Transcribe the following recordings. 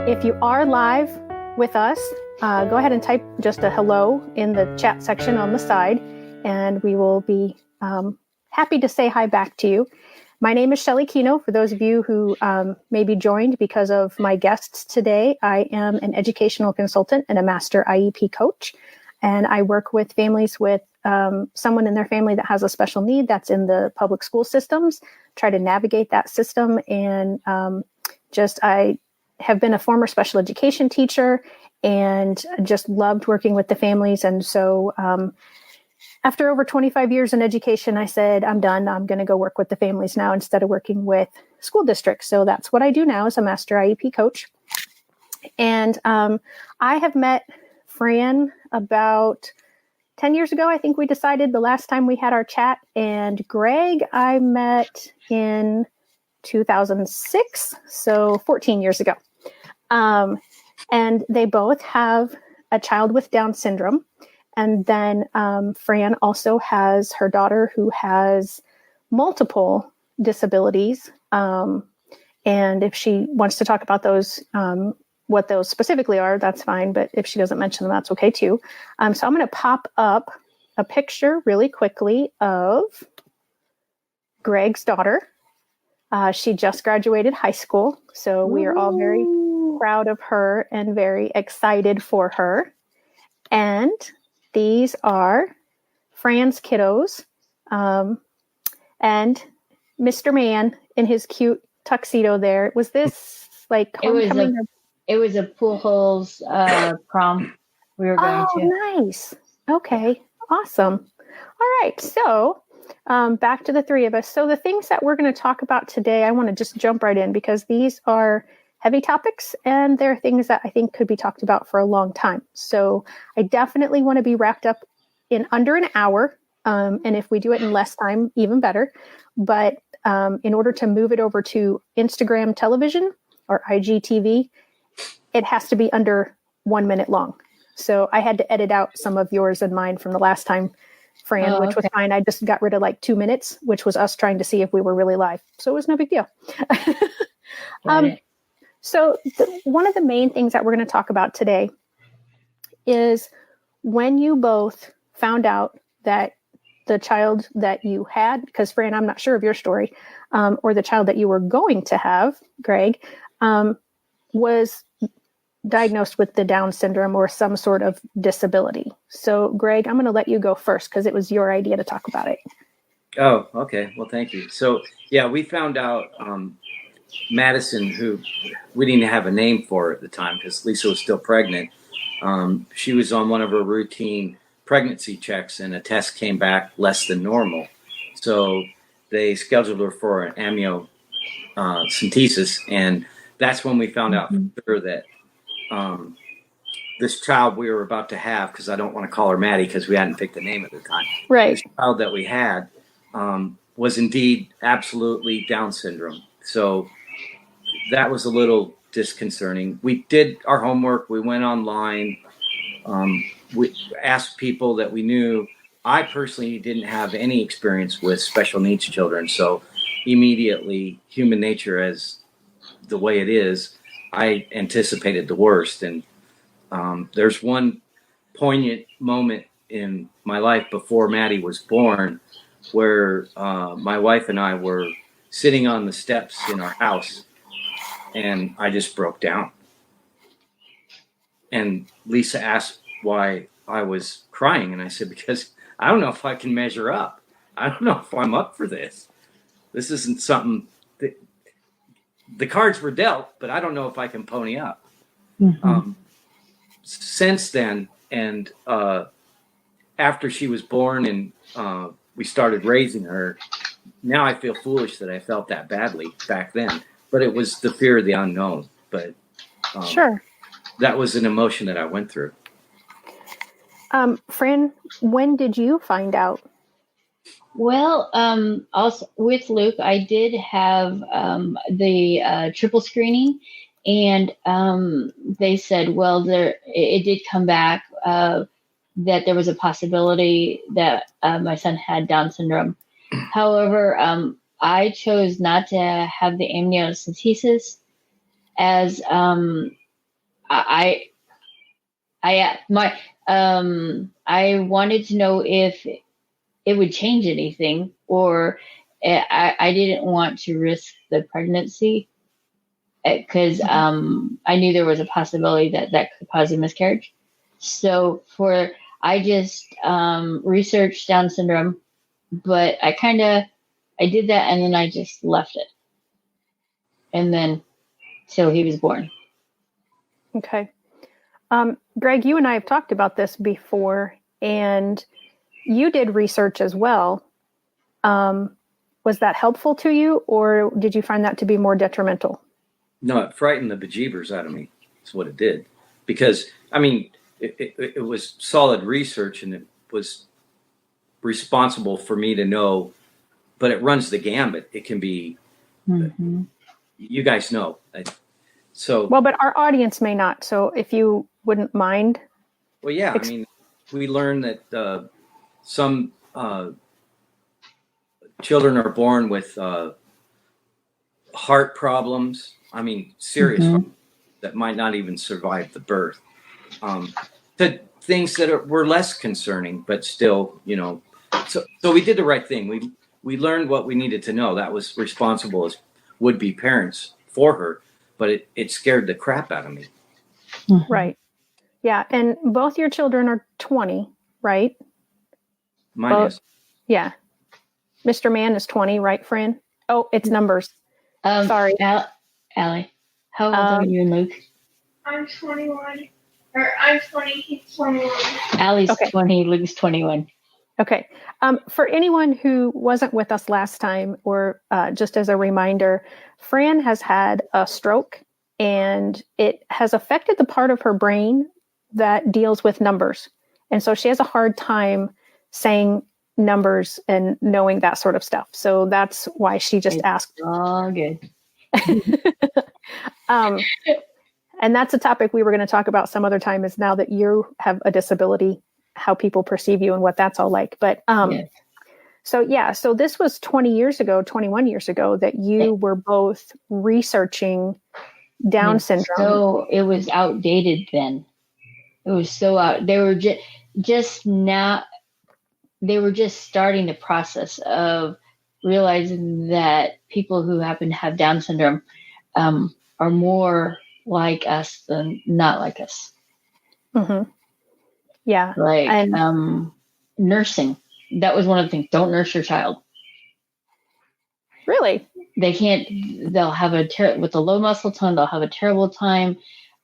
If you are live with us, go ahead and type just a hello in the chat section on the side, and we will be happy to say hi back to you. My name is Shelley Kino. For those of you who may be joined because of my guests today, I am an educational consultant and a master IEP coach, and I work with families with someone in their family that has a special need that's in the public school systems, try to navigate that system, and I have been a former special education teacher and just loved working with the families. And so after over 25 years in education, I said, I'm done. I'm going to go work with the families now instead of working with school districts. So that's what I do now as a master IEP coach. And I have met Fran about 10 years ago. I think we decided the last time we had our chat. And Greg, I met in 2006, so 14 years ago. And they both have a child with Down syndrome. And then Fran also has her daughter who has multiple disabilities. And if she wants to talk about those, what those specifically are, that's fine. But if she doesn't mention them, that's okay too. So I'm going to pop up a picture really quickly of Greg's daughter. She just graduated high school, so we are all very proud of her and very excited for her. And these are Fran's kiddos, and Mr. Man in his cute tuxedo there. Was this like homecoming? It was a pool holes prom we were going to. Oh, nice. Okay, awesome. All right, so back to the three of us. So the things that we're going to talk about today, I want to just jump right in because these are heavy topics and they're things that I think could be talked about for a long time. So I definitely want to be wrapped up in under an hour. And if we do it in less time, even better. But in order to move it over to Instagram television or IGTV, it has to be under 1 minute long. So I had to edit out some of yours and mine from the last time, Fran, which was fine. I just got rid of like 2 minutes, which was us trying to see if we were really live. So it was no big deal. So one of the main things that we're going to talk about today is when you both found out that the child that you had, because Fran, I'm not sure of your story, or the child that you were going to have, Greg, was diagnosed with the Down syndrome or some sort of disability. So Greg, I'm going to let you go first because it was your idea to talk about it. Oh, okay. Well, thank you. So yeah, we found out Madison, who we didn't have a name for at the time because Lisa was still pregnant. She was on one of her routine pregnancy checks and a test came back less than normal. So they scheduled her for an amniocentesis. And that's when we found out for sure that this child we were about to have, because I don't want to call her Maddie because we hadn't picked a name at the time. Right. This child that we had was indeed absolutely Down syndrome. So that was a little disconcerting. We did our homework. We went online. We asked people that we knew. I personally didn't have any experience with special needs children. So immediately, human nature as the way it is, I anticipated the worst. And there's one poignant moment in my life before Maddie was born where my wife and I were sitting on the steps in our house and I just broke down. And Lisa asked why I was crying. And I said, because I don't know if I can measure up. I don't know if I'm up for this. This isn't something that the cards were dealt, but I don't know if I can pony up. Since then, and after she was born and we started raising her, now I feel foolish that I felt that badly back then. But it was the fear of the unknown. But sure, that was an emotion that I went through. Fran, when did you find out? Well, also with Luke, I did have the triple screening, and they said, well, it did come back that there was a possibility that my son had Down syndrome. However, I chose not to have the amniocentesis as I wanted to know if it would change anything, or I didn't want to risk the pregnancy because I knew there was a possibility that could cause a miscarriage. So I just researched Down syndrome, but I did that and then I just left it. And then till he was born. Okay. Greg, you and I have talked about this before, and you did research as well. Was that helpful to you, or did you find that to be more detrimental? No, it frightened the bejeebers out of me. That's what it did. Because, I mean, it was solid research, and it was responsible for me to know, but it runs the gambit. It can be, you guys know. Well, but our audience may not. So if you wouldn't mind. Well, yeah, I mean, we learned that some children are born with heart problems. I mean, serious problems that might not even survive the birth. To things that were less concerning, but still, you know. So we did the right thing. We learned what we needed to know. That was responsible as would-be parents for her, but it scared the crap out of me. Right. Yeah, and both your children are 20, right? Mine is. Yeah. Mr. Mann is 20, right, Fran? Oh, it's numbers. Sorry. Allie, how old are you and Luke? I'm 21. Or I'm 20, he's 21. Allie's 20, Luke's 21. Okay. For anyone who wasn't with us last time, or just as a reminder, Fran has had a stroke, and it has affected the part of her brain that deals with numbers. And so she has a hard time saying numbers and knowing that sort of stuff. So that's why she just asked. Oh, good. And that's a topic we were going to talk about some other time, is now that you have a disability, how people perceive you and what that's all like. But so this was 21 years ago that you were both researching Down syndrome. So it was outdated then. It was so out. They were they were just starting the process of realizing that people who happen to have Down syndrome are more like us than not like us. Mm-hmm. Yeah. Like nursing. That was one of the things. Don't nurse your child. Really? They can't. They'll have with the low muscle tone. They'll have a terrible time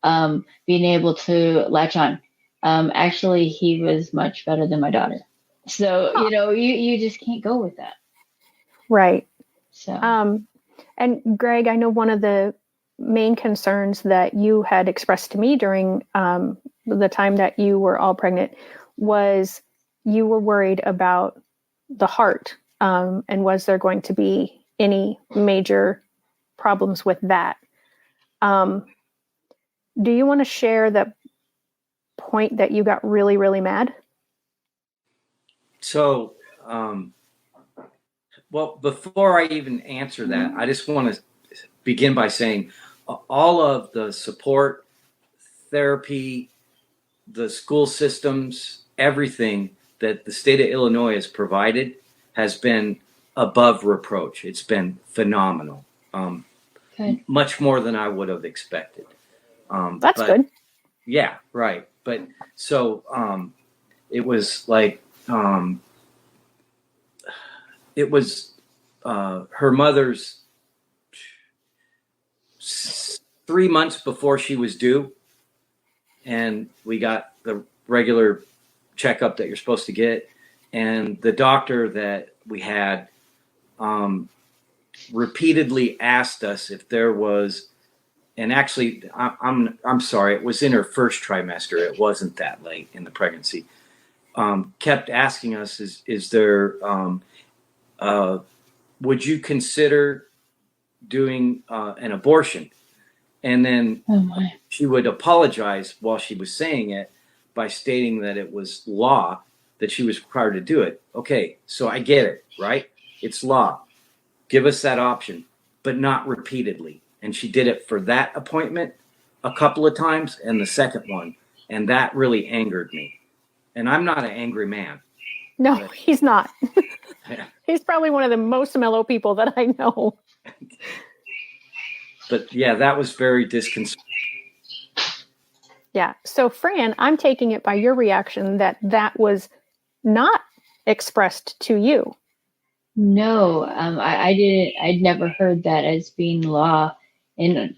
being able to latch on. Actually, he was much better than my daughter. So you just can't go with that. Right. So. And Greg, I know one of the main concerns that you had expressed to me during the time that you were all pregnant was you were worried about the heart, and was there going to be any major problems with that? Do you want to share that point that you got really, really mad? So, well, before I even answer that, I just want to begin by saying all of the support, therapy, the school systems, everything that the state of Illinois has provided has been above reproach. It's been phenomenal. Much more than I would have expected. That's good. Yeah, right. But so it was like, it was her mother's 3 months before she was due, and we got the regular checkup that you're supposed to get, and the doctor that we had repeatedly asked us if there was, and actually I'm sorry, it was in her first trimester, it wasn't that late in the pregnancy, kept asking us, is there would you consider doing an abortion? And then she would apologize while she was saying it by stating that it was law, that she was required to do it. Okay, so I get it, right? It's law. Give us that option, but not repeatedly. And she did it for that appointment, a couple of times and the second one, and that really angered me. And I'm not an angry man. No, But, he's not. yeah. He's probably one of the most mellow people that I know. But yeah, that was very disconcerting. Yeah. So, Fran, I'm taking it by your reaction that was not expressed to you. No, I didn't. I'd never heard that as being law. And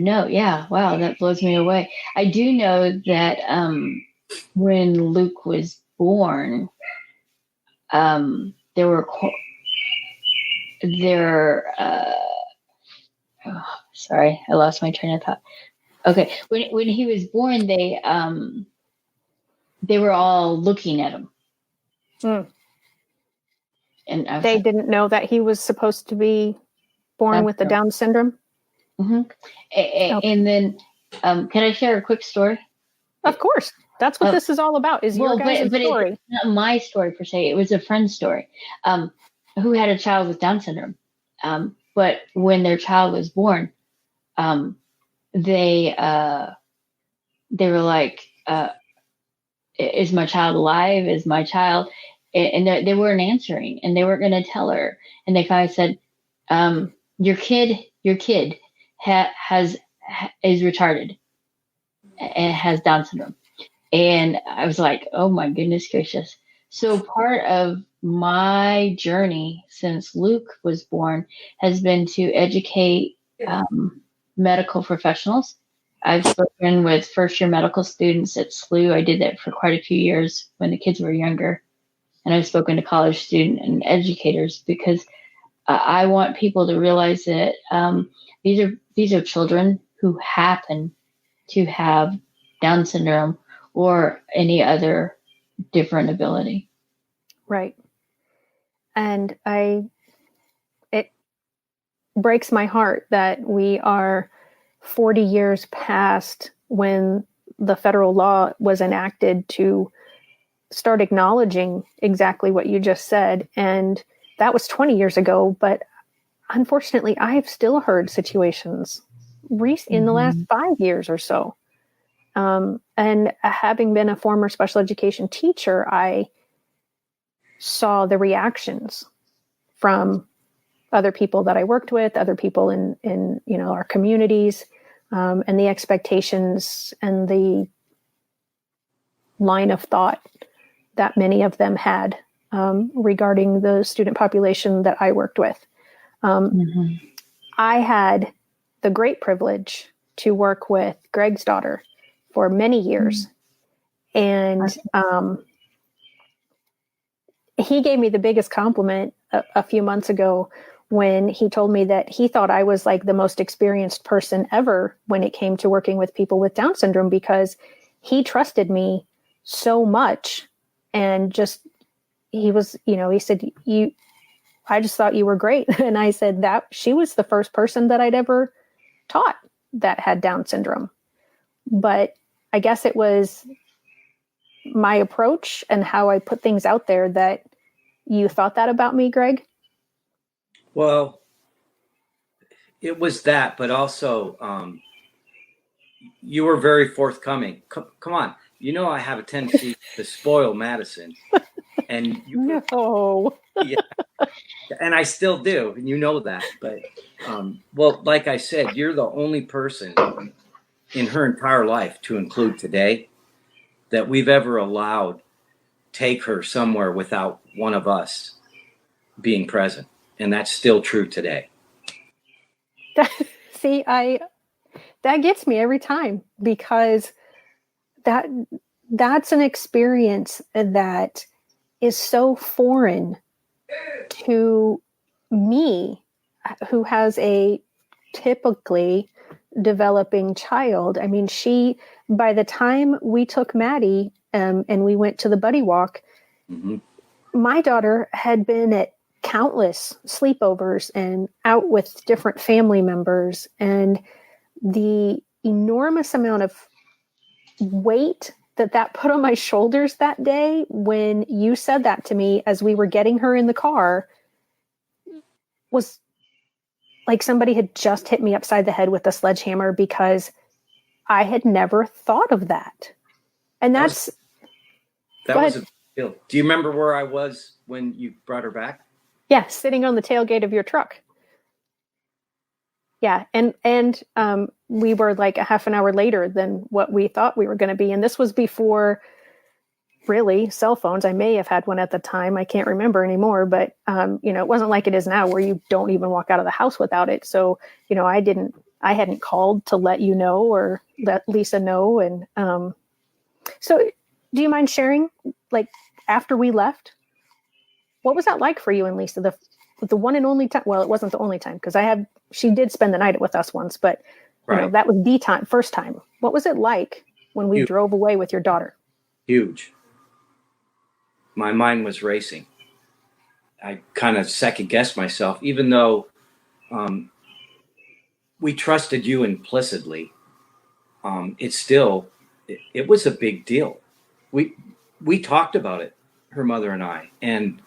no, yeah, wow, that blows me away. I do know that when Luke was born, there were sorry, I lost my train of thought. Okay, when he was born, they were all looking at him. And they didn't know that he was supposed to be born with the Down syndrome. Mm-hmm. And then, can I share a quick story? Of course, that's what this is all about. Is your guys' story? It's not my story per se. It was a friend's story, who had a child with Down syndrome. But when their child was born, they were like, "Is my child alive? Is my child?" And they weren't answering, and they weren't going to tell her. And they finally said, "Your kid is retarded and has Down syndrome." And I was like, "Oh my goodness gracious!" So part of my journey since Luke was born has been to educate medical professionals. I've spoken with first-year medical students at SLU. I did that for quite a few years when the kids were younger. And I've spoken to college students and educators because I want people to realize that these are children who happen to have Down syndrome or any other different ability. Right. And it breaks my heart that we are 40 years past when the federal law was enacted to start acknowledging exactly what you just said. And that was 20 years ago. But unfortunately, I've still heard situations in the last 5 years or so. And having been a former special education teacher, I saw the reactions from other people that I worked with, other people in our communities, and the expectations and the line of thought that many of them had regarding the student population that I worked with. I had the great privilege to work with Greg's daughter for many years. And he gave me the biggest compliment a few months ago when he told me that he thought I was like the most experienced person ever when it came to working with people with Down syndrome, because he trusted me so much. And just, he said, I just thought you were great. And I said that she was the first person that I'd ever taught that had Down syndrome. But I guess it was my approach and how I put things out there that you thought that about me, Greg. Well, it was that, but also you were very forthcoming. Come on. I have a tendency to spoil Madison. And yeah, and I still do, and you know that. But well, like I said, you're the only person in her entire life, to include today, that we've ever allowed take her somewhere without one of us being present, and that's still true today. See, that gets me every time, because that's an experience that is so foreign to me, who has a typically developing child. I mean, by the time we took Maddie and we went to the buddy walk, my daughter had been at countless sleepovers and out with different family members, and the enormous amount of weight that put on my shoulders that day when you said that to me as we were getting her in the car was like somebody had just hit me upside the head with a sledgehammer because I had never thought of that. And That that's, That was a big deal. Do you remember where I was when you brought her back? yeah, sitting on the tailgate of your truck. Yeah. And we were like a half an hour later than what we thought we were going to be. And this was before really cell phones. I may have had one at the time. I can't remember anymore, but it wasn't like it is now where you don't even walk out of the house without it. So, I hadn't called to let you know or let Lisa know. And so do you mind sharing, like, after we left, what was that like for you and Lisa? The one and only time. Well, it wasn't the only time because she did spend the night with us once, but Right. that was the first time. What was it like when we Huge. drove away with your daughter? Huge. My mind was racing. I kind of second guessed myself, even though we trusted you implicitly. It was a big deal. We talked about it, her mother and I, and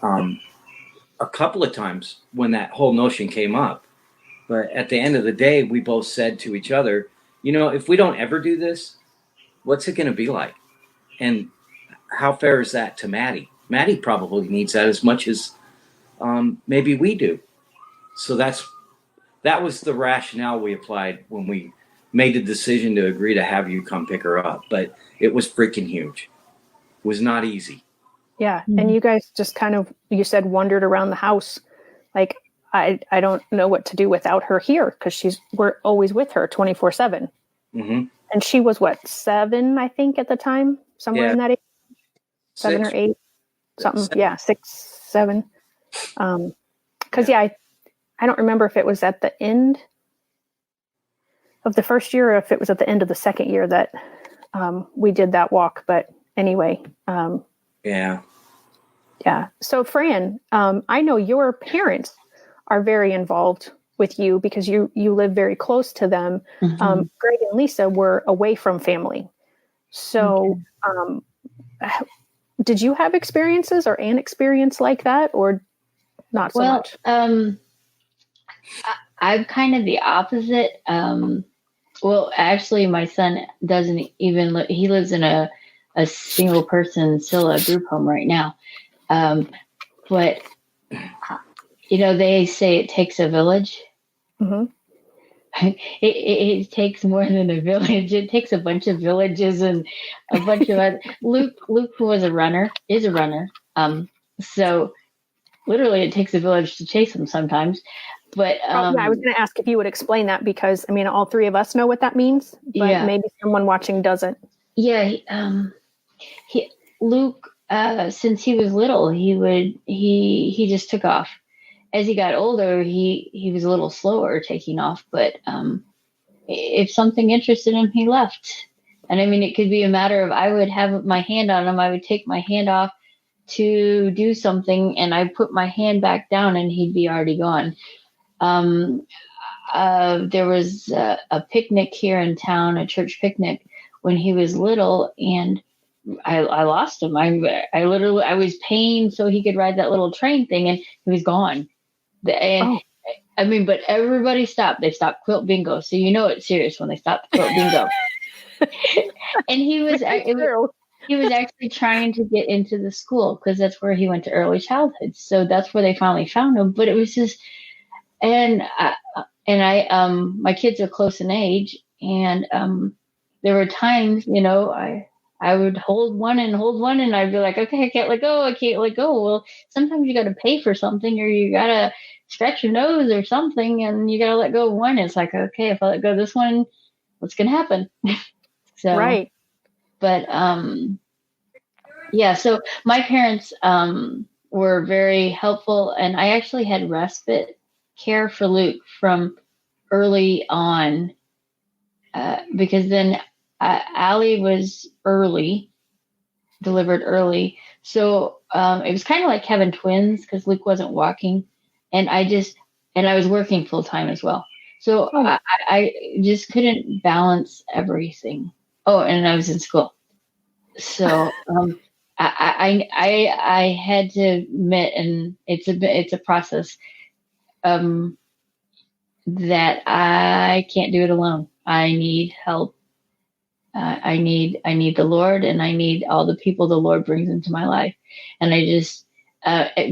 a couple of times when that whole notion came up. But at the end of the day, we both said to each other, if we don't ever do this, what's it going to be like? And how fair is that to Maddie? Maddie probably needs that as much as maybe we do. So that was the rationale we applied when we made the decision to agree to have you come pick her up. But it was freaking huge. It was not easy. Yeah. Mm-hmm. And you guys just kind of, you said, wandered around the house. Like, I don't know what to do without her here because we're always with her 24/7. Mm-hmm. And she was 7, I think, at the time, somewhere in that age, 7 or 8, something. 7. Yeah, 6, 7. Because I don't remember if it was at the end of the first year or if it was at the end of the second year that we did that walk. But anyway. Yeah. So Fran, I know your parents are very involved with you because you live very close to them. Mm-hmm. Greg and Lisa were away from family. So did you have experiences or an experience like that or not so much? I'm kind of the opposite. Well, actually, my son doesn't even he lives in a single person Scylla group home right now. But they say it takes a village. Mm-hmm. It takes more than a village. It takes a bunch of villages and a bunch of Luke, who is a runner. So literally it takes a village to chase him sometimes. But I was going to ask if you would explain that because all three of us know what that means, but maybe someone watching doesn't. Yeah. Luke, since he was little, he just took off. As he got older, he was a little slower taking off, but if something interested him, he left. And it could be a matter of I would have my hand on him. I would take my hand off to do something, and I put my hand back down, and he'd be already gone. There was a picnic here in town, a church picnic, when he was little, and I lost him. I was paying so he could ride that little train thing, and he was gone. And but everybody stopped. They stopped quilt bingo, so it's serious when they stopped the quilt bingo. And he was actually trying to get into the school because that's where he went to early childhood. So that's where they finally found him. But it was just, and my kids are close in age, and there were times, I would hold one, and I'd be like, okay, I can't let go. Well, sometimes you got to pay for something, or you got to scratch your nose or something, and you got to let go of one. It's like, okay, if I let go of this one, what's going to happen? So, right. But, so my parents were very helpful, and I actually had respite care for Luke from early on because then Allie was delivered early. So it was kind of like having twins because Luke wasn't walking, and I was working full time as well. So I just couldn't balance everything. Oh, and I was in school. So I had to admit, and it's a process. that I can't do it alone. I need help. I need the Lord, and I need all the people the Lord brings into my life. And I just,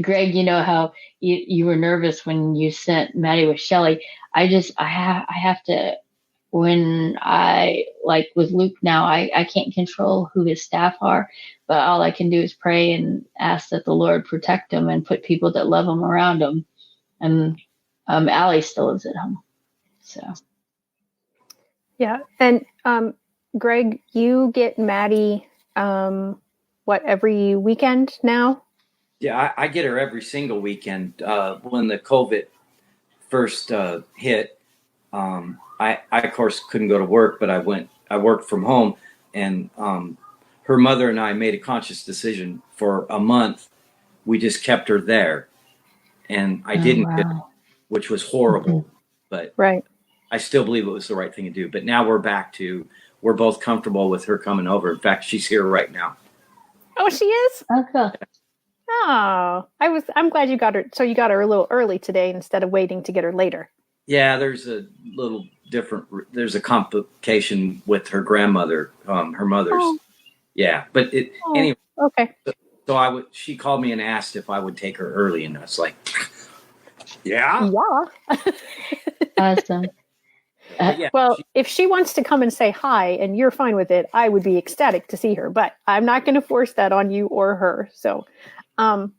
Greg, you know how you were nervous when you sent Maddie with Shelley. I have to, when I, like with Luke now, I can't control who his staff are, but all I can do is pray and ask that the Lord protect him and put people that love him around him. And Allie still lives at home. So. Yeah. And Greg, you get Maddie, every weekend now? Yeah, I get her every single weekend. When the COVID first hit, I of course couldn't go to work, but I worked from home, and her mother and I made a conscious decision for a month. We just kept her there, and I didn't get her, which was horrible, but right. I still believe it was the right thing to do. But now we're both comfortable with her coming over. In fact, she's here right now. Oh, she is? Okay. Oh, I'm glad you got her. So you got her a little early today instead of waiting to get her later. Yeah, there's a little different. There's a complication with her grandmother, her mother's. Oh. Yeah, but anyway. Okay. So she called me and asked if I would take her early, and I was like, yeah. Awesome. Well, if she wants to come and say hi and you're fine with it, I would be ecstatic to see her, but I'm not going to force that on you or her. So, and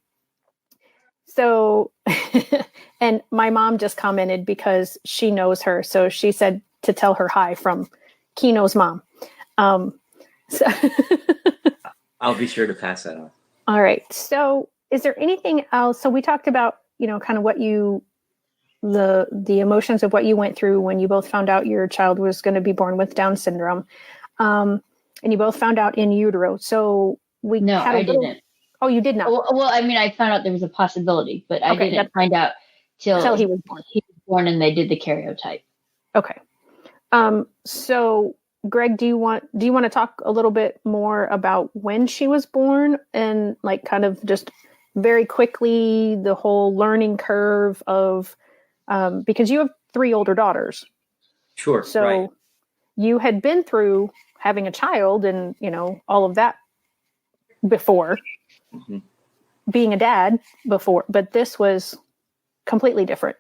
my mom just commented because she knows her. So she said to tell her hi from Kino's mom. So I'll be sure to pass that on. All right. So is there anything else? So we talked about, kind of what the emotions of what you went through when you both found out your child was going to be born with Down syndrome. And you both found out in utero. So I didn't. Oh, you did not? Well, I mean, I found out there was a possibility, but I didn't find out till he was born. He was born and they did the karyotype. Okay. So Greg, do you want to talk a little bit more about when she was born and like kind of just very quickly the whole learning curve of, because you have 3 older daughters. Sure. So right. You had been through having a child and, all of that before, being a dad before, but this was completely different.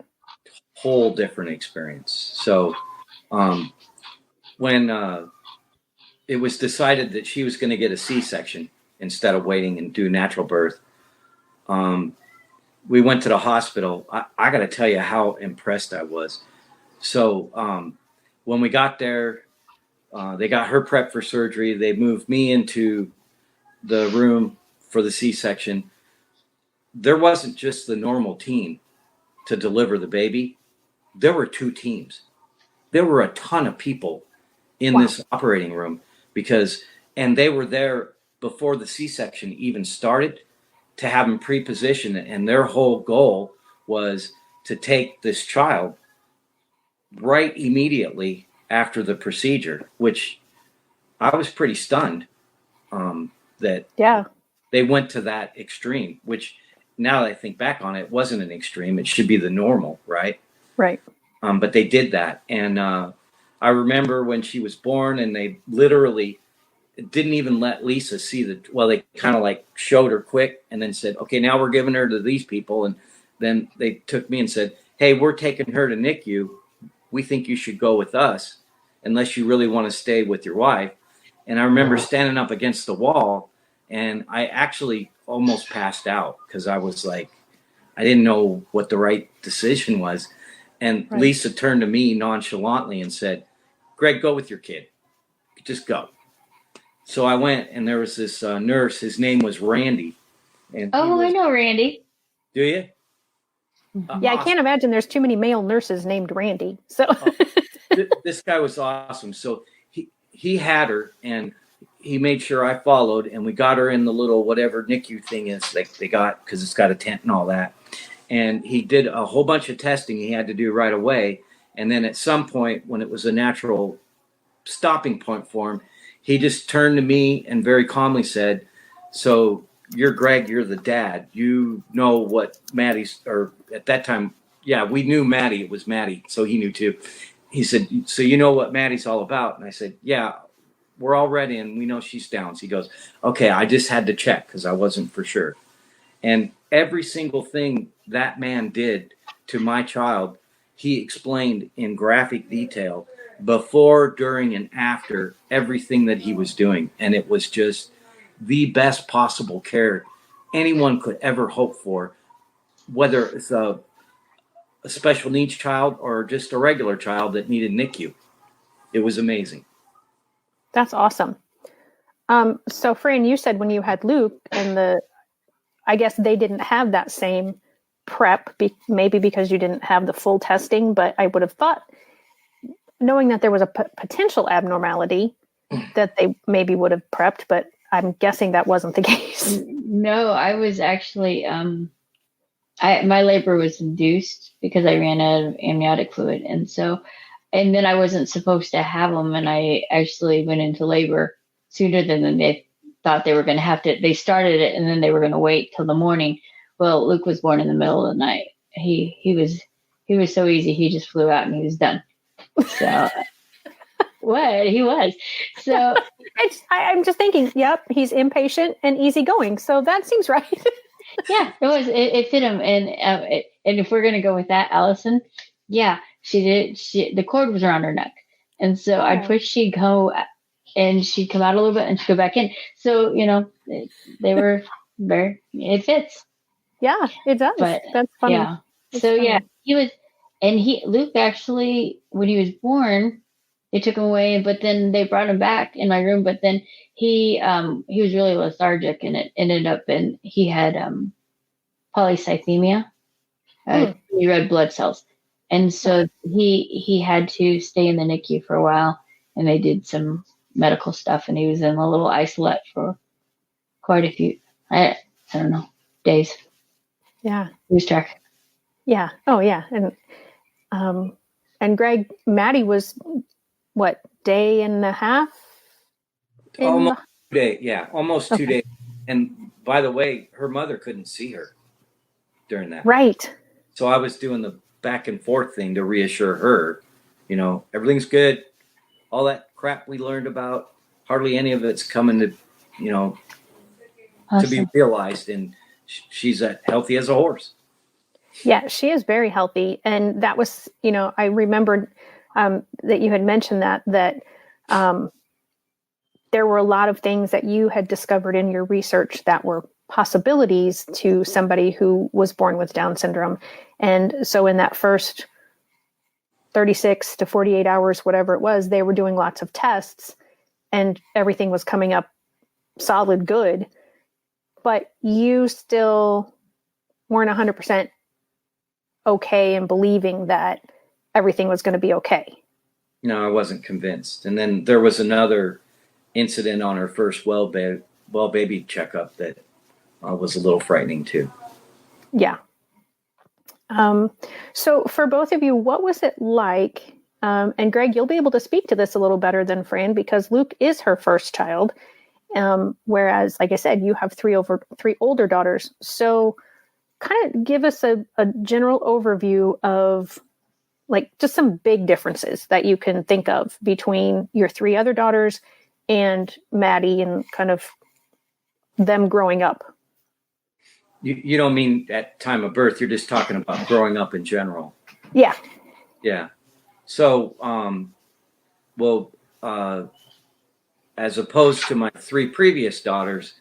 Whole different experience. So when it was decided that she was going to get a C-section instead of waiting and do natural birth, we went to the hospital. I got to tell you how impressed I was. So when we got there, they got her prepped for surgery. They moved me into the room for the C-section. There wasn't just the normal team to deliver the baby. There were 2 teams. There were a ton of people in this operating room and they were there before the C-section even started to have them pre-positioned. And their whole goal was to take this child right immediately after the procedure, which I was pretty stunned that they went to that extreme, which now that I think back on it, wasn't an extreme. It should be the normal, right? Right. But they did that. And I remember when she was born and they literally didn't even let Lisa see they kind of like showed her quick and then said, okay, now we're giving her to these people. And then they took me and said, hey, we're taking her to NICU. We think you should go with us unless you really want to stay with your wife. And I remember standing up against the wall and I actually almost passed out because I was like, I didn't know what the right decision was. And Lisa turned to me nonchalantly and said, Greg, go with your kid. Just go. So I went, and there was this nurse. His name was Randy. And I know Randy. Do you? Yeah, I can't imagine there's too many male nurses named Randy. So this guy was awesome. So he had her, and he made sure I followed, and we got her in the little whatever NICU thing is they got, because it's got a tent and all that. And he did a whole bunch of testing he had to do right away. And then at some point, when it was a natural stopping point for him, he just turned to me and very calmly said, so you're Greg, you're the dad. You know what Maddie's, or at that time, yeah, we knew Maddie. It was Maddie, so he knew too. He said, "So you know what Maddie's all about?" And I said, "Yeah, we're all ready, and we know she's down." So he goes, "Okay, I just had to check because I wasn't for sure." And every single thing that man did to my child, he explained in graphic detail before, during, and after everything that he was doing. And it was just the best possible care anyone could ever hope for, whether it's a special needs child or just a regular child that needed NICU. It was amazing. That's awesome. So Fran, you said when you had Luke and I guess they didn't have that same prep, maybe because you didn't have the full testing, but I would have thought, knowing that there was a potential abnormality, that they maybe would have prepped, but I'm guessing that wasn't the case. No, I was actually, my labor was induced because I ran out of amniotic fluid. And then I wasn't supposed to have them. And I actually went into labor sooner than they thought they were going to have to. They started it and then they were going to wait till the morning. Well, Luke was born in the middle of the night. He was so easy. He just flew out and he was done. So what he was. So I'm just thinking, yep, he's impatient and easygoing. So that seems right. Yeah, it was. It fit him. And if we're going to go with that, Allison, yeah, she did. The cord was around her neck. And so I'd push, she'd go and she'd come out a little bit and she'd go back in. So, they were very, it fits. Yeah, it does. But that's funny. Yeah. It's so funny. yeah, Luke actually, when he was born, they took him away, but then they brought him back in my room. But then he was really lethargic, and it ended up in he had polycythemia, red blood cells, and so he had to stay in the NICU for a while, and they did some medical stuff, and he was in a little isolate for quite a few, I don't know, days. Yeah. Lose track. Yeah. Oh, yeah. And Greg, Maddie was what, day and a half? Almost 2 days. Yeah, almost 2 days. And by the way, her mother couldn't see her during that. Right. So I was doing the back and forth thing to reassure her, everything's good. All that crap we learned about, hardly any of it's coming to, Awesome. to be realized. And she's healthy as a horse. Yeah, she is very healthy. And that was, I remembered that you had mentioned that there were a lot of things that you had discovered in your research that were possibilities to somebody who was born with Down syndrome. And so in that first 36 to 48 hours, whatever it was, they were doing lots of tests and everything was coming up solid good. But you still weren't 100% okay in believing that everything was going to be okay. No, I wasn't convinced. And then there was another incident on her first well baby checkup that was a little frightening too. Yeah. So for both of you, what was it like? And Greg, you'll be able to speak to this a little better than Fran because Luke is her first child. Whereas, like I said, you have three older daughters. So kind of give us a general overview of like just some big differences that you can think of between your three other daughters and Maddie and kind of them growing up. You don't mean at time of birth, you're just talking about growing up in general. Yeah. Yeah. So, as opposed to my three previous daughters,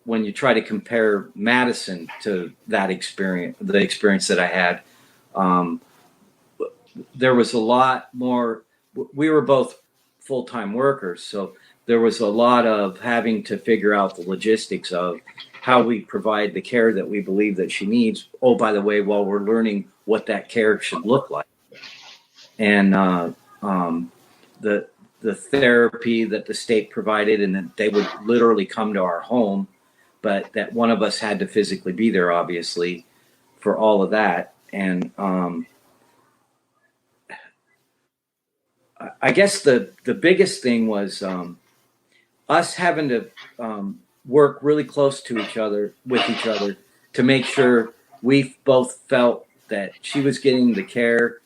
when you try to compare Madison to that experience, the experience that I had, there was a lot more. We were both full-time workers, so there was a lot of having to figure out the logistics of how we provide the care that we believe that she needs. Oh, by the way, while we're learning what that care should look like. And the therapy that the state provided, and that they would literally come to our home, but that one of us had to physically be there, obviously, for all of that. And I guess the biggest thing was us having to work really close to with each other to make sure we both felt that she was getting the care.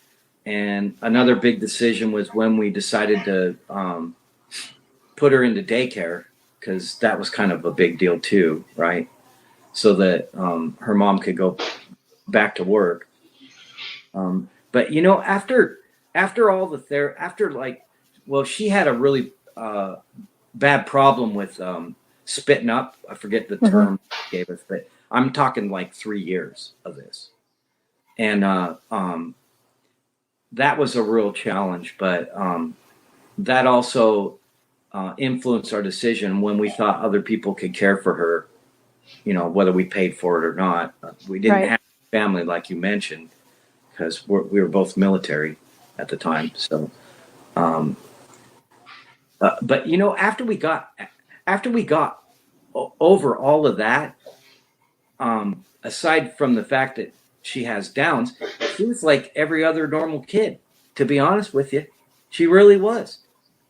And another big decision was when we decided to put her into daycare, because that was kind of a big deal too, right? So that her mom could go back to work. But you know, after all the she had a really bad problem with spitting up. I forget the term they gave us, but I'm talking like 3 years of this, and that was a real challenge. But that also influenced our decision when we thought other people could care for her. You know, whether we paid for it or not. We didn't have a family like you mentioned, because we were both military at the time. So, but you know, after we got over all of that, aside from the fact that she has Downs, she was like every other normal kid. To be honest with you, she really was,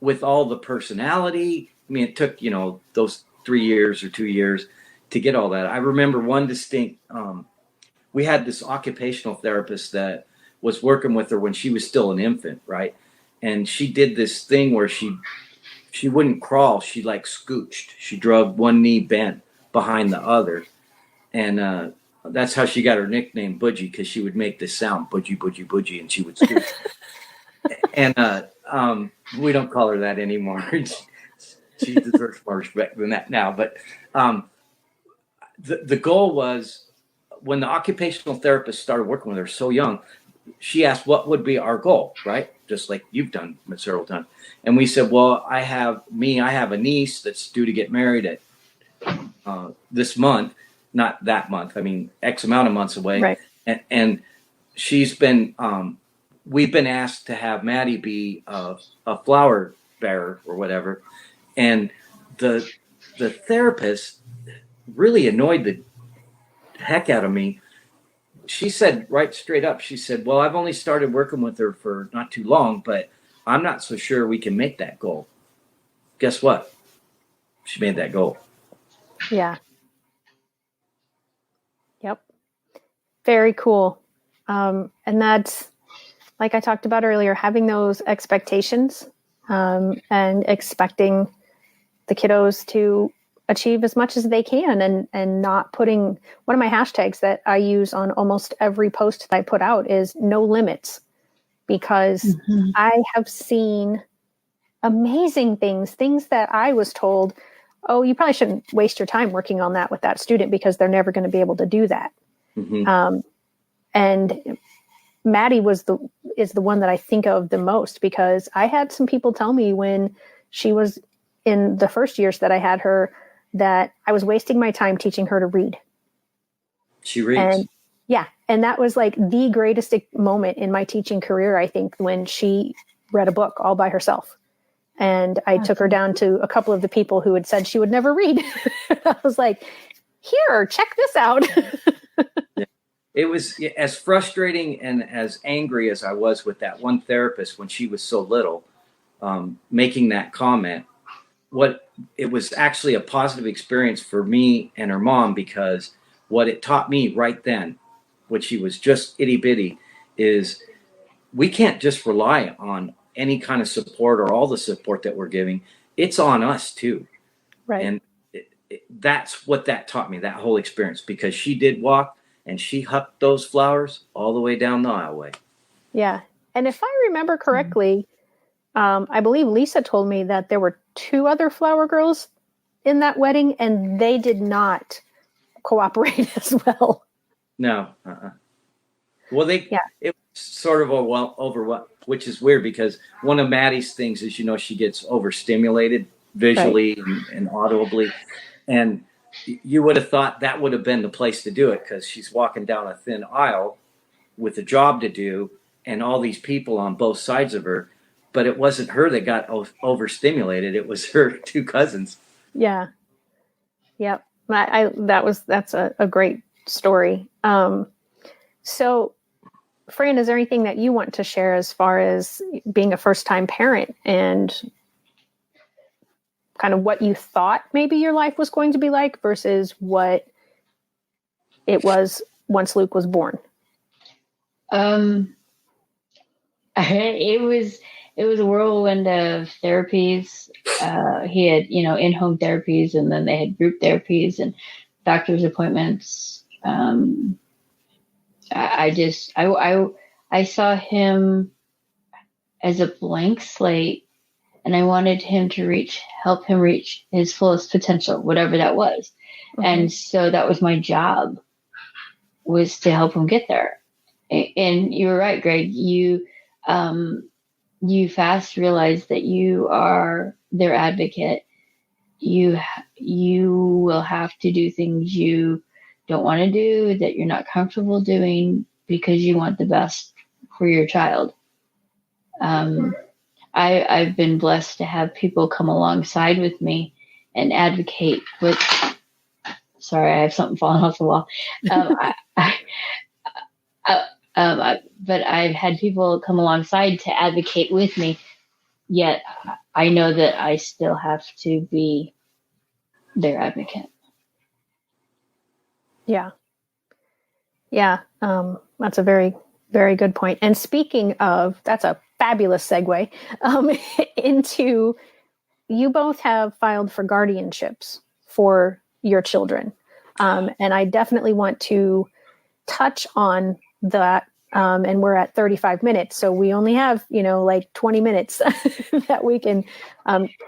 with all the personality. I mean, it took, you know, those 3 years or 2 years to get all that. I remember one distinct. We had this occupational therapist that was working with her when she was still an infant, right? And she did this thing where she wouldn't crawl. She like scooched. She drug one knee bent behind the other. And that's how she got her nickname Budgie, because she would make this sound, budgie, budgie, budgie, and she would scooch. And we don't call her that anymore. She deserves more respect than that now. But the goal was, when the occupational therapist started working with her so young, she asked what would be our goal, right? Just like you've done several times. And we said, well, I have a niece that's due to get married at this month, not that month. I mean, X amount of months away. Right. And she's been, we've been asked to have Maddie be a flower bearer or whatever. And the therapist really annoyed the heck out of me. She said right straight up, she said, well, I've only started working with her for not too long, but I'm not so sure we can make that goal. Guess what? She made that goal. Yeah. Yep. Very cool. And that's, like I talked about earlier, having those expectations and expecting the kiddos to achieve as much as they can, and not putting, one of my hashtags that I use on almost every post that I put out is no limits, because I have seen amazing things that I was told, oh, you probably shouldn't waste your time working on that with that student because they're never going to be able to do that. And Maddie is the one that I think of the most, because I had some people tell me when she was in the first years that I had her, that I was wasting my time teaching her to read. She reads. And that was like the greatest moment in my teaching career, I think, when she read a book all by herself. And I took her down to a couple of the people who had said she would never read. I was like, here, check this out. Yeah. It was as frustrating and as angry as I was with that one therapist when she was so little, making that comment. It was actually a positive experience for me and her mom, because what it taught me right then, when she was just itty bitty, is we can't just rely on any kind of support or all the support that we're giving. It's on us too. Right. And that's what that taught me, that whole experience, because she did walk and she hucked those flowers all the way down the aisleway. Yeah. And if I remember correctly, I believe Lisa told me that there were 2 other flower girls in that wedding, and they did not cooperate as well. No. Well, it was sort of which is weird, because one of Maddie's things is, you know, she gets overstimulated visually and audibly. And you would have thought that would have been the place to do it, because she's walking down a thin aisle with a job to do and all these people on both sides of her. But it wasn't her that got overstimulated. It was her 2 cousins. Yeah. Yep. That's a great story. So, Fran, is there anything that you want to share as far as being a first-time parent and kind of what you thought maybe your life was going to be like versus what it was once Luke was born? Um, it was a whirlwind of therapies. He had, in-home therapies, and then they had group therapies and doctor's appointments. I saw him as a blank slate, and I wanted him to help him reach his fullest potential, whatever that was. Mm-hmm. And so that was my job, was to help him get there. And you were right, Greg. You fast realize that you are their advocate. You will have to do things you don't want to do, that you're not comfortable doing, because you want the best for your child. I've been blessed to have people come alongside with me and advocate with. Sorry, I have something falling off the wall. But I've had people come alongside to advocate with me, yet I know that I still have to be their advocate. Yeah. Yeah. That's a very, very good point. And speaking of, that's a fabulous segue into, you both have filed for guardianships for your children. And I definitely want to touch on that. And we're at 35 minutes. So we only have, like 20 minutes that we can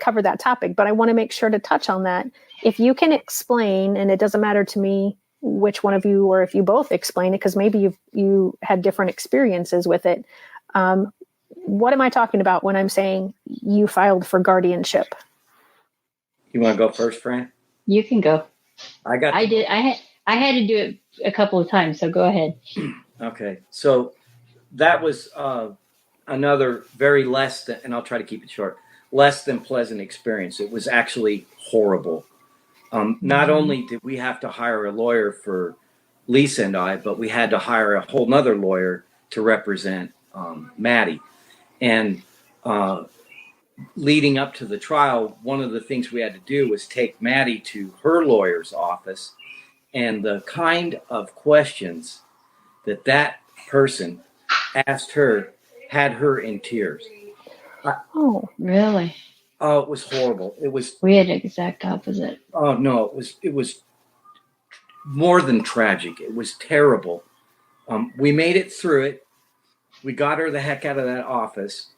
cover that topic. But I want to make sure to touch on that. If you can explain, and it doesn't matter to me which one of you, or if you both explain it, because maybe you had different experiences with it. What am I talking about when I'm saying you filed for guardianship? You want to go first, Fran? You can go. I had to do it a couple of times, so go ahead. Okay. So that was another very less than, and I'll try to keep it short, less than pleasant experience. It was actually horrible. Not only did we have to hire a lawyer for Lisa and I, but we had to hire a whole nother lawyer to represent Maddie. And leading up to the trial, one of the things we had to do was take Maddie to her lawyer's office, and the kind of questions that person asked her had her in tears. Oh, really? Oh, it was horrible. We had the exact opposite. Oh no, it was more than tragic. It was terrible. We made it through it. We got her the heck out of that office.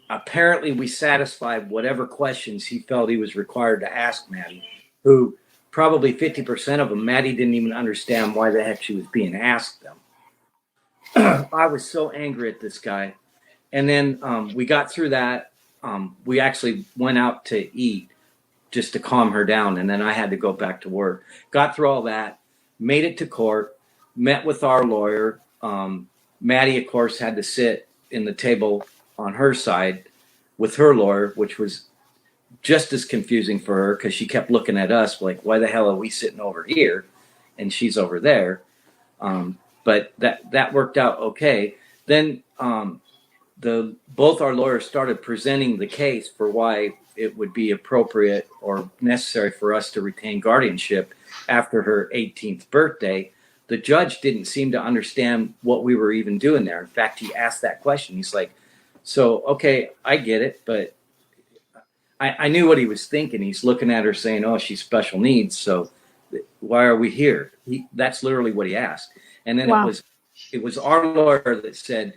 Apparently we satisfied whatever questions he felt he was required to ask Maddie, who probably 50% of them, Maddie didn't even understand why the heck she was being asked them. I was so angry at this guy. And then we got through that. We actually went out to eat just to calm her down. And then I had to go back to work. Got through all that, made it to court, met with our lawyer. Maddie, of course, had to sit in the table on her side with her lawyer, which was just as confusing for her because she kept looking at us like, why the hell are we sitting over here? And she's over there. But that worked out okay. Then both our lawyers started presenting the case for why it would be appropriate or necessary for us to retain guardianship after her 18th birthday. The judge didn't seem to understand what we were even doing there. In fact, he asked that question. He's like, so, okay, I get it, but I knew what he was thinking. He's looking at her saying, oh, she's special needs, so why are we here? That's literally what he asked. And then wow. It was our lawyer that said,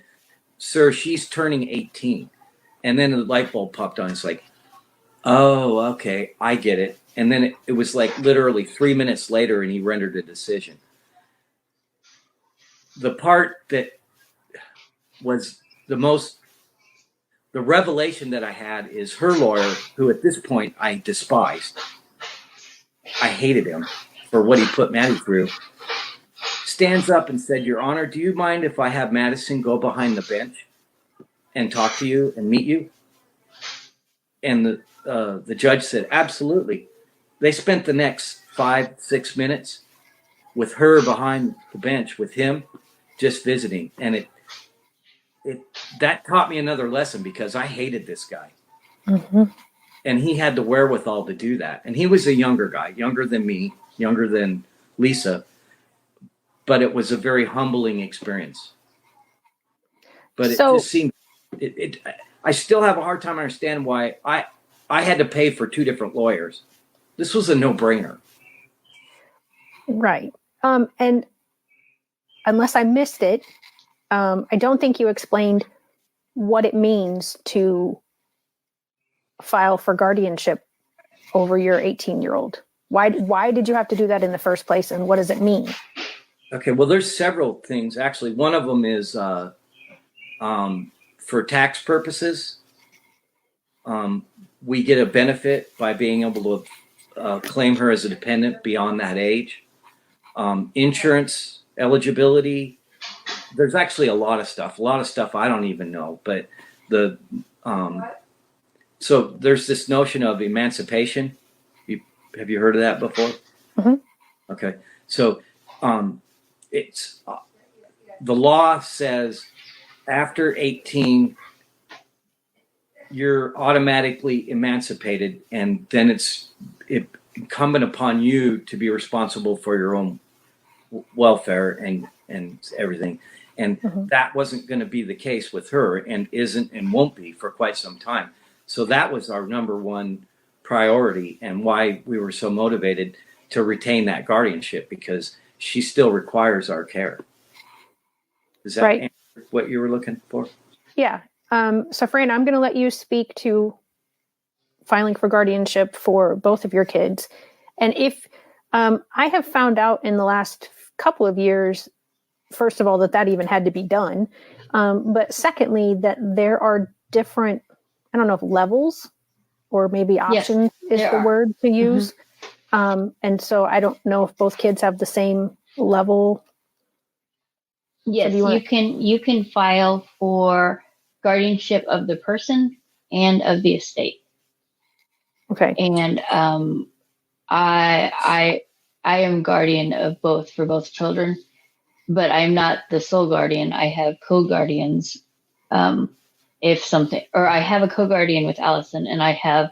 sir, she's turning 18. And then the light bulb popped on. It's like, oh, okay, I get it. And then it was like literally 3 minutes later, and he rendered a decision. The part that was the revelation that I had is her lawyer, who at this point I despised. I hated him for what he put Maddie through. Stands up and said, Your Honor, do you mind if I have Madison go behind the bench and talk to you and meet you? And the judge said, absolutely. They spent the next 5-6 minutes with her behind the bench with him, just visiting. And that taught me another lesson because I hated this guy. Mm-hmm. And he had the wherewithal to do that. And he was a younger guy, younger than me, younger than Lisa. But it was a very humbling experience. But it So just seemed I still have a hard time understanding why I had to pay for 2 different lawyers. This was a no-brainer. right. And unless I missed it, I don't think you explained what it means to file for guardianship over your 18-year-old. Why did you have to do that in the first place, and what does it mean? Okay, well, there's several things. Actually, one of them is for tax purposes. We get a benefit by being able to claim her as a dependent beyond that age. Insurance eligibility. There's actually a lot of stuff I don't even know. But so there's this notion of emancipation. Have you heard of that before? Mm-hmm. Okay, so it's the law says after 18 you're automatically emancipated, and then it's incumbent upon you to be responsible for your own welfare and everything. And that wasn't going to be the case with her, and isn't and won't be for quite some time. So that was our number one priority, and why we were so motivated to retain that guardianship, because she still requires our care. Is that right. what you were looking for? Yeah. So Fran, I'm going to let you speak to filing for guardianship for both of your kids. And if I have found out in the last couple of years, first of all, that even had to be done. But secondly, that there are different, I don't know if levels or maybe options is the word to use. And so I don't know if both kids have the same level. Yes, so you can file for guardianship of the person and of the estate. Okay. And I am guardian of both for both children, but I'm not the sole guardian. I have co-guardians. If something, or I have a co-guardian with Allison, and I have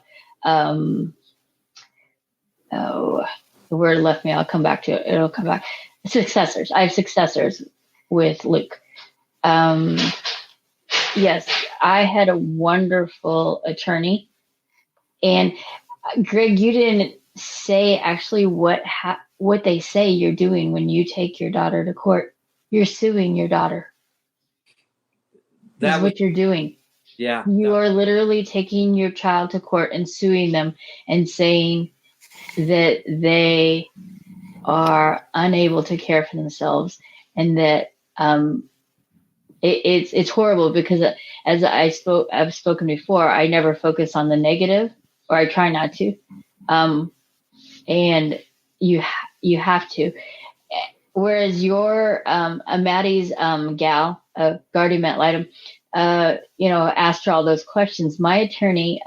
the word left me. I'll come back to it. It'll come back. Successors. I have successors with Luke. Yes, I had a wonderful attorney. And Greg, you didn't say actually what they say you're doing when you take your daughter to court. You're suing your daughter. That's what you're doing. Yeah. You are literally taking your child to court and suing them and saying that they are unable to care for themselves, and that it's horrible, because as I've spoken before, I never focus on the negative, or I try not to. And you have to. Whereas your Maddie's gal, Guardian Matt Lightum, asked her all those questions. My attorney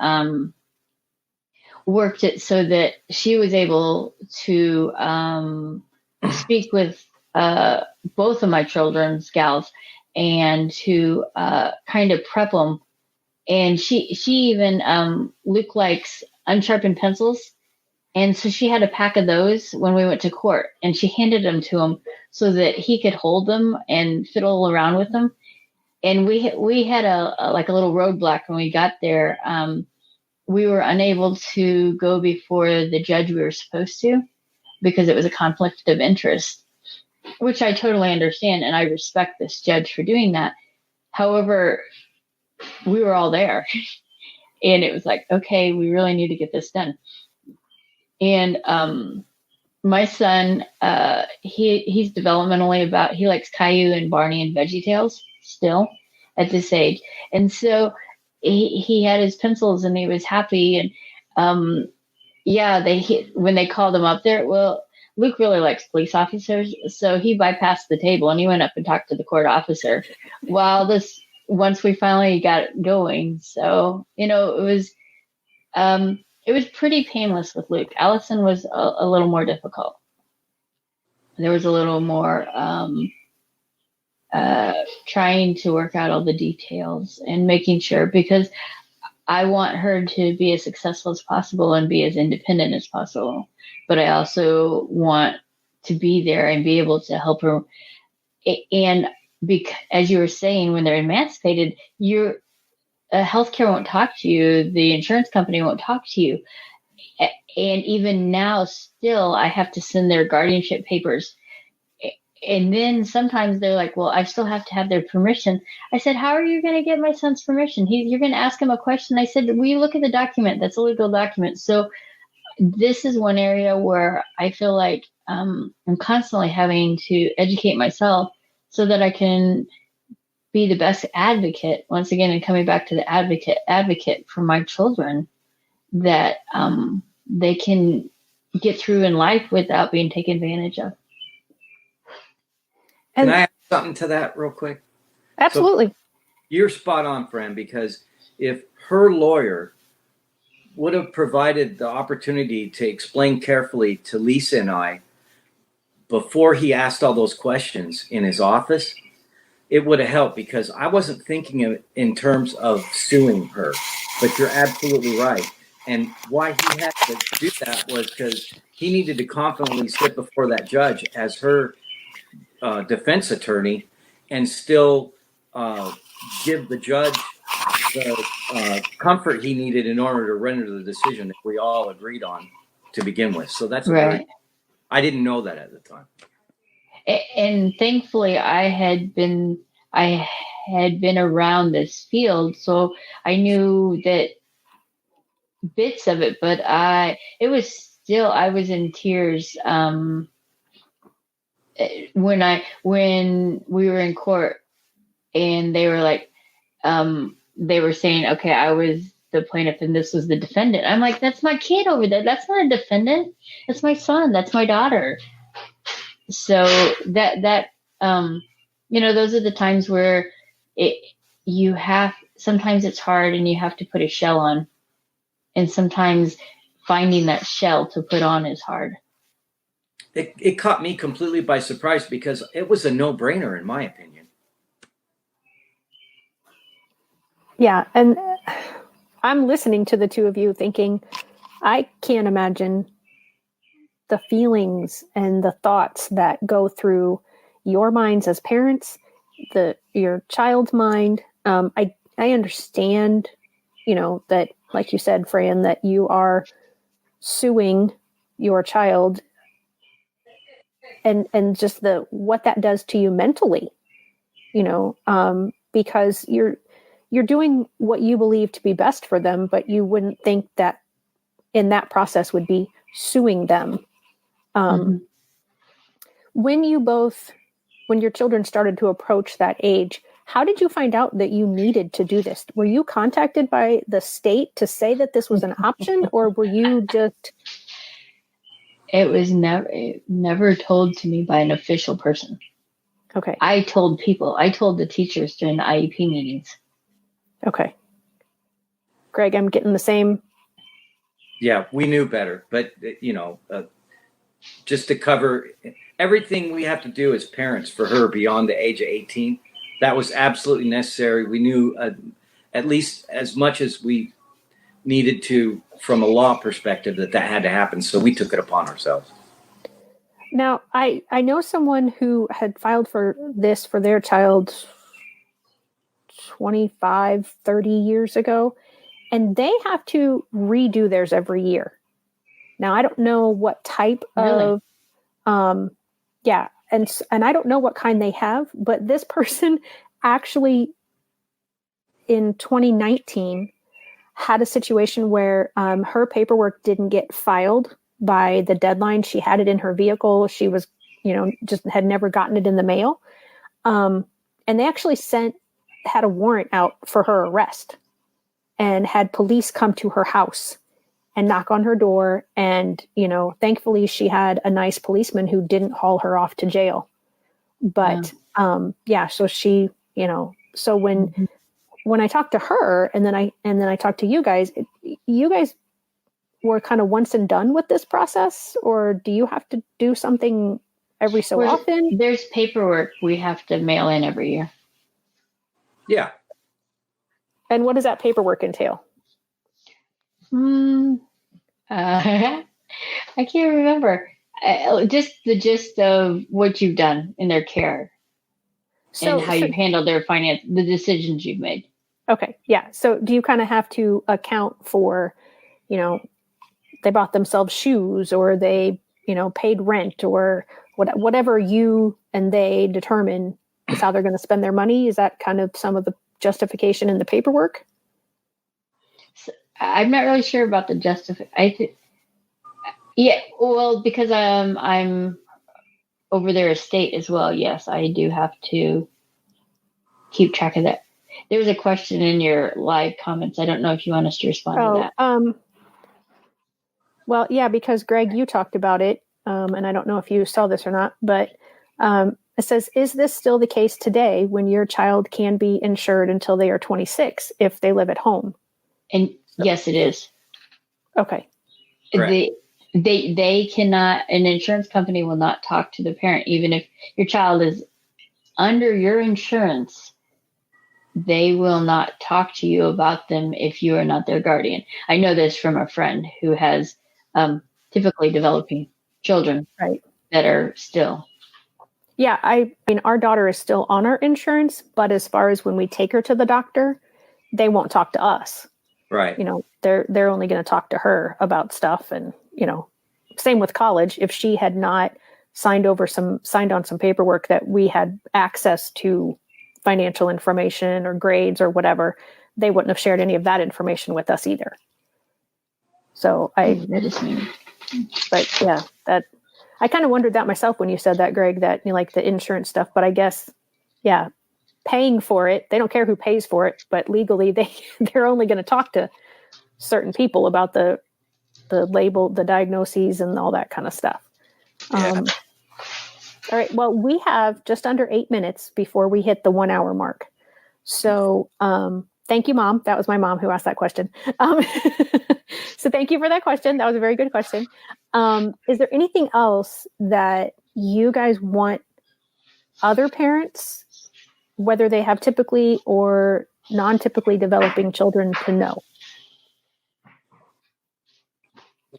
worked it so that she was able to speak with both of my children's gals, and to kind of prep them. And she even Luke likes unsharpened pencils, and so she had a pack of those when we went to court, and she handed them to him so that he could hold them and fiddle around with them. And we had a little roadblock when we got there. We were unable to go before the judge we were supposed to, because it was a conflict of interest, which I totally understand, and I respect this judge for doing that. However, we were all there, and it was like, okay, we really need to get this done. And my son, he's developmentally he likes Caillou and Barney and VeggieTales still at this age. And so he had his pencils and he was happy. And when they called him up there, well, Luke really likes police officers, so he bypassed the table and he went up and talked to the court officer once we finally got it going. So, it was pretty painless with Luke. Allison was a little more difficult. There was a little more trying to work out all the details and making sure, because I want her to be as successful as possible and be as independent as possible. But I also want to be there and be able to help her. And as you were saying, when they're emancipated, healthcare won't talk to you. The insurance company won't talk to you. And even now, still, I have to send their guardianship papers. And then sometimes they're like, well, I still have to have their permission. I said, how are you going to get my son's permission? You're going to ask him a question. I said, we look at the document. That's a legal document. So this is one area where I feel like I'm constantly having to educate myself so that I can be the best advocate, once again, and coming back to the advocate for my children, that they can get through in life without being taken advantage of. Can I add something to that real quick? Absolutely. So you're spot on, friend, because if her lawyer would have provided the opportunity to explain carefully to Lisa and I before he asked all those questions in his office, it would have helped, because I wasn't thinking of it in terms of suing her. But you're absolutely right. And why he had to do that was because he needed to confidently sit before that judge as her defense attorney and still give the judge the comfort he needed in order to render the decision that we all agreed on to begin with. So that's right. I didn't know that at the time. And thankfully, I had been around this field, so I knew that bits of it. But I was in tears when we were in court, and they were like, they were saying, okay, I was the plaintiff and this was the defendant. I'm like, that's my kid over there. That's not a defendant. That's my son. That's my daughter. So that those are the times where sometimes it's hard and you have to put a shell on, and sometimes finding that shell to put on is hard. It caught me completely by surprise because it was a no-brainer in my opinion. Yeah, and I'm listening to the two of you thinking, I can't imagine the feelings and the thoughts that go through your minds as parents, your child's mind. I understand, that, like you said, Fran, that you are suing your child, and just what that does to you mentally, because you're doing what you believe to be best for them, but you wouldn't think that in that process would be suing them. When your children started to approach that age, how did you find out that you needed to do this? Were you contacted by the state to say that this was an option, or were you just... It was never told to me by an official person. Okay. I told the teachers during the IEP meetings. Okay. Greg, I'm getting the same. Yeah, we knew better, but just to cover everything we have to do as parents for her beyond the age of 18, that was absolutely necessary. We knew at least as much as we needed to from a law perspective that had to happen, so we took it upon ourselves. Now, I know someone who had filed for this for their child 25, 30 years ago, and they have to redo theirs every year. Now, I don't know what type of, and I don't know what kind they have, but this person actually in 2019 had a situation where her paperwork didn't get filed by the deadline. She had it in her vehicle. She was, just had never gotten it in the mail. And they actually had a warrant out for her arrest and had police come to her house and knock on her door. And, thankfully she had a nice policeman who didn't haul her off to jail. But, so she, so when I talked to her and then I talked to you guys were kind of once and done with this process, or do you have to do something every so often? There's paperwork we have to mail in every year. Yeah. And what does that paperwork entail? I can't remember. Just the gist of what you've done in their care. and how you've handled their finance, the decisions you've made. Okay. Yeah. So do you kind of have to account for, they bought themselves shoes, or they, paid rent, or whatever you and they determine is how they're going to spend their money? Is that kind of some of the justification in the paperwork? So, I'm not really sure about the justification. Yeah. Well, because I'm over their estate as well. Yes, I do have to keep track of that. There was a question in your live comments. I don't know if you want us to respond to that. Well, yeah, because Greg, you talked about it, and I don't know if you saw this or not, but it says, is this still the case today when your child can be insured until they are 26 if they live at home? And yes, it is. Okay. They cannot, an insurance company will not talk to the parent, even if your child is under your insurance. They will not talk to you about them if you are not their guardian. I know this from a friend who has typically developing children, right, that are still. Yeah, I mean, our daughter is still on our insurance, but as far as when we take her to the doctor, they won't talk to us. Right. They're only going to talk to her about stuff, and same with college. If she had not signed on some paperwork that we had access to financial information or grades or whatever, they wouldn't have shared any of that information with us either. So but yeah, that I kind of wondered that myself when you said that, Greg, that like the insurance stuff, but I guess, yeah, paying for it, they don't care who pays for it, but legally they're only going to talk to certain people about the label, the diagnoses, and all that kind of stuff. Yeah. All right. Well, we have just under 8 minutes before we hit the 1 hour mark. So thank you, Mom. That was my mom who asked that question. So thank you for that question. That was a very good question. Is there anything else that you guys want other parents, whether they have typically or non-typically developing children, to know?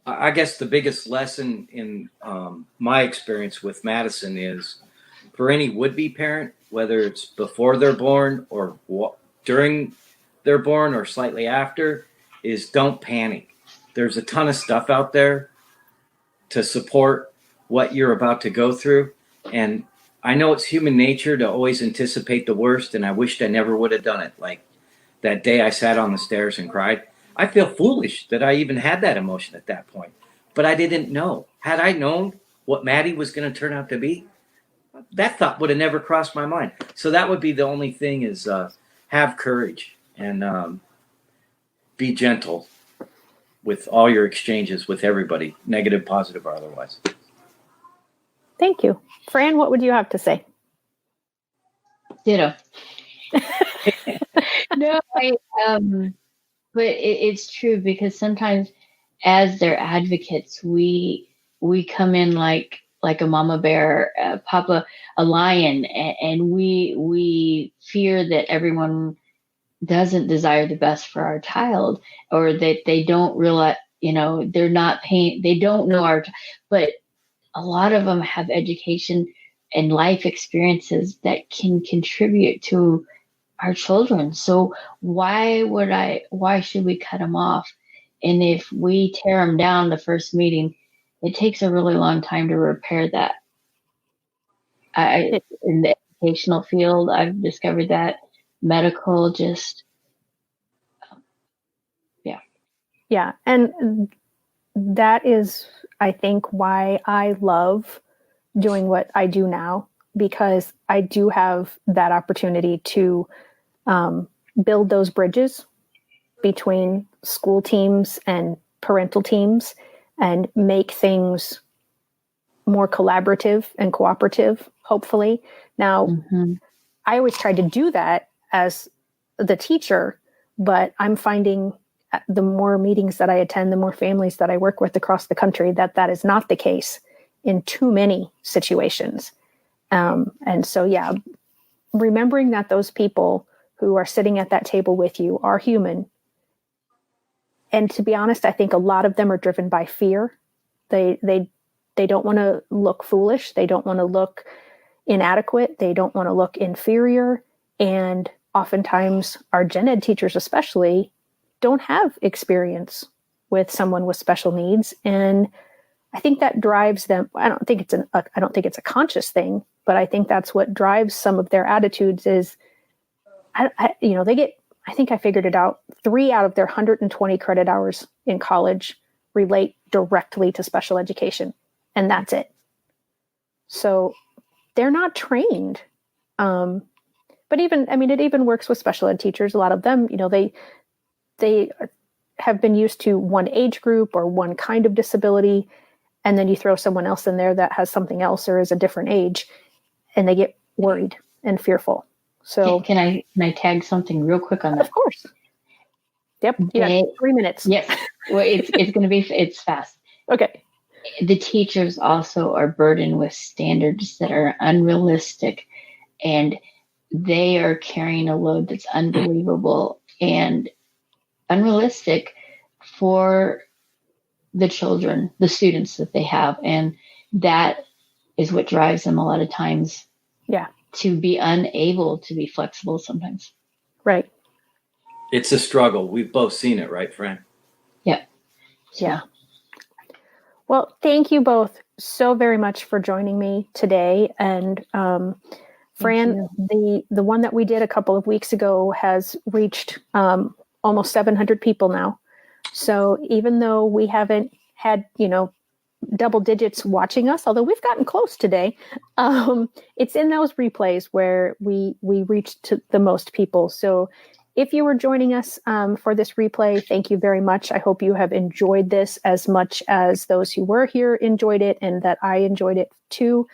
I guess the biggest lesson in my experience with Madison is for any would-be parent, whether it's before they're born or during they're born or slightly after, is don't panic. There's a ton of stuff out there to support what you're about to go through. And I know it's human nature to always anticipate the worst, and I wished I never would have done it. Like that day I sat on the stairs and cried. I feel foolish that I even had that emotion at that point, but I didn't know. Had I known what Maddie was going to turn out to be, that thought would have never crossed my mind. So that would be the only thing is have courage and be gentle with all your exchanges with everybody, negative, positive, or otherwise. Thank you. Fran, what would you have to say? Ditto. No, but it's true, because sometimes as their advocates, we come in like a mama bear, Papa a lion, and we fear that everyone doesn't desire the best for our child, or that they don't realize, they're not paying, they don't know but a lot of them have education and life experiences that can contribute to our children. So why should we cut them off? And if we tear them down the first meeting, it takes a really long time to repair that. In the educational field, I've discovered that medical, just, yeah. Yeah. And that is, I think, why I love doing what I do now, because I do have that opportunity to build those bridges between school teams and parental teams and make things more collaborative and cooperative, hopefully. Now, I always try to do that as the teacher, but I'm finding the more meetings that I attend, the more families that I work with across the country, that is not the case in too many situations. And so, yeah, remembering that those people who are sitting at that table with you are human. And to be honest, I think a lot of them are driven by fear. They don't want to look foolish. They don't want to look, inadequate. They don't want to look inferior. And oftentimes our gen ed teachers especially don't have experience with someone with special needs. And I think that drives them. I don't think it's a conscious thing, but I think that's what drives some of their attitudes is, they get, I think I figured it out, 3 out of their 120 credit hours in college relate directly to special education. And that's it. So they're not trained. But it even works with special ed teachers. A lot of them, they have been used to one age group or one kind of disability. And then you throw someone else in there that has something else or is a different age, and they get worried and fearful. So can I tag something real quick on that? Of course. Yep. You got 3 minutes. Yep. Well, it's fast. Okay. The teachers also are burdened with standards that are unrealistic, and they are carrying a load that's unbelievable and unrealistic for the children, the students that they have. And that is what drives them a lot of times. Yeah. To be unable to be flexible sometimes. Right. It's a struggle. We've both seen it, right, Fran? Yep. Yeah. Well, thank you both so very much for joining me today. And Fran, the one that we did a couple of weeks ago has reached almost 700 people now. So even though we haven't had, double digits watching us, although we've gotten close today, it's in those replays where we reached to the most people. So if you were joining us for this replay, thank you very much. I hope you have enjoyed this as much as those who were here enjoyed it, and that I enjoyed it too.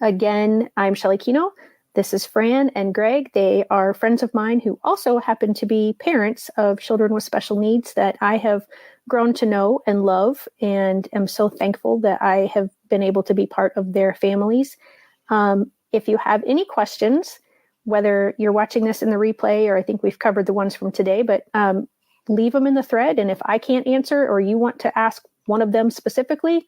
Again, I'm Shelley Kino. This is Fran and Greg. They are friends of mine who also happen to be parents of children with special needs that I have grown to know and love, and am so thankful that I have been able to be part of their families. If you have any questions, whether you're watching this in the replay, or I think we've covered the ones from today, but leave them in the thread. And if I can't answer, or you want to ask one of them specifically,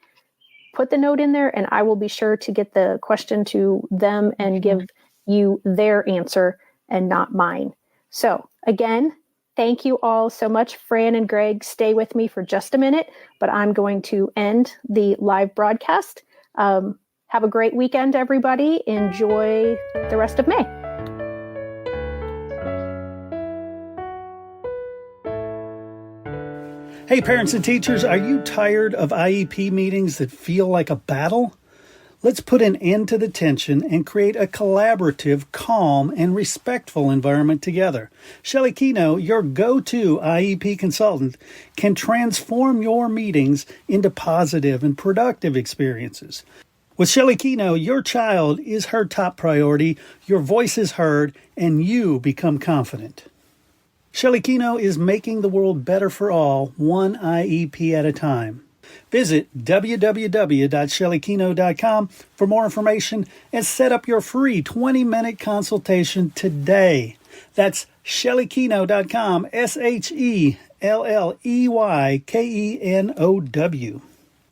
put the note in there and I will be sure to get the question to them and give you their answer and not mine. So again, thank you all so much. Fran and Greg, stay with me for just a minute, but I'm going to end the live broadcast. Have a great weekend, everybody. Enjoy the rest of May. Hey, parents and teachers, are you tired of IEP meetings that feel like a battle? Let's put an end to the tension and create a collaborative, calm, and respectful environment together. Shelley Kino, your go-to IEP consultant, can transform your meetings into positive and productive experiences. With Shelley Kino, your child is her top priority, your voice is heard, and you become confident. Shelley Kino is making the world better for all, one IEP at a time. Visit www.shelleykino.com for more information and set up your free 20-minute consultation today. That's shelleykino.com, SHELLEYKENOW.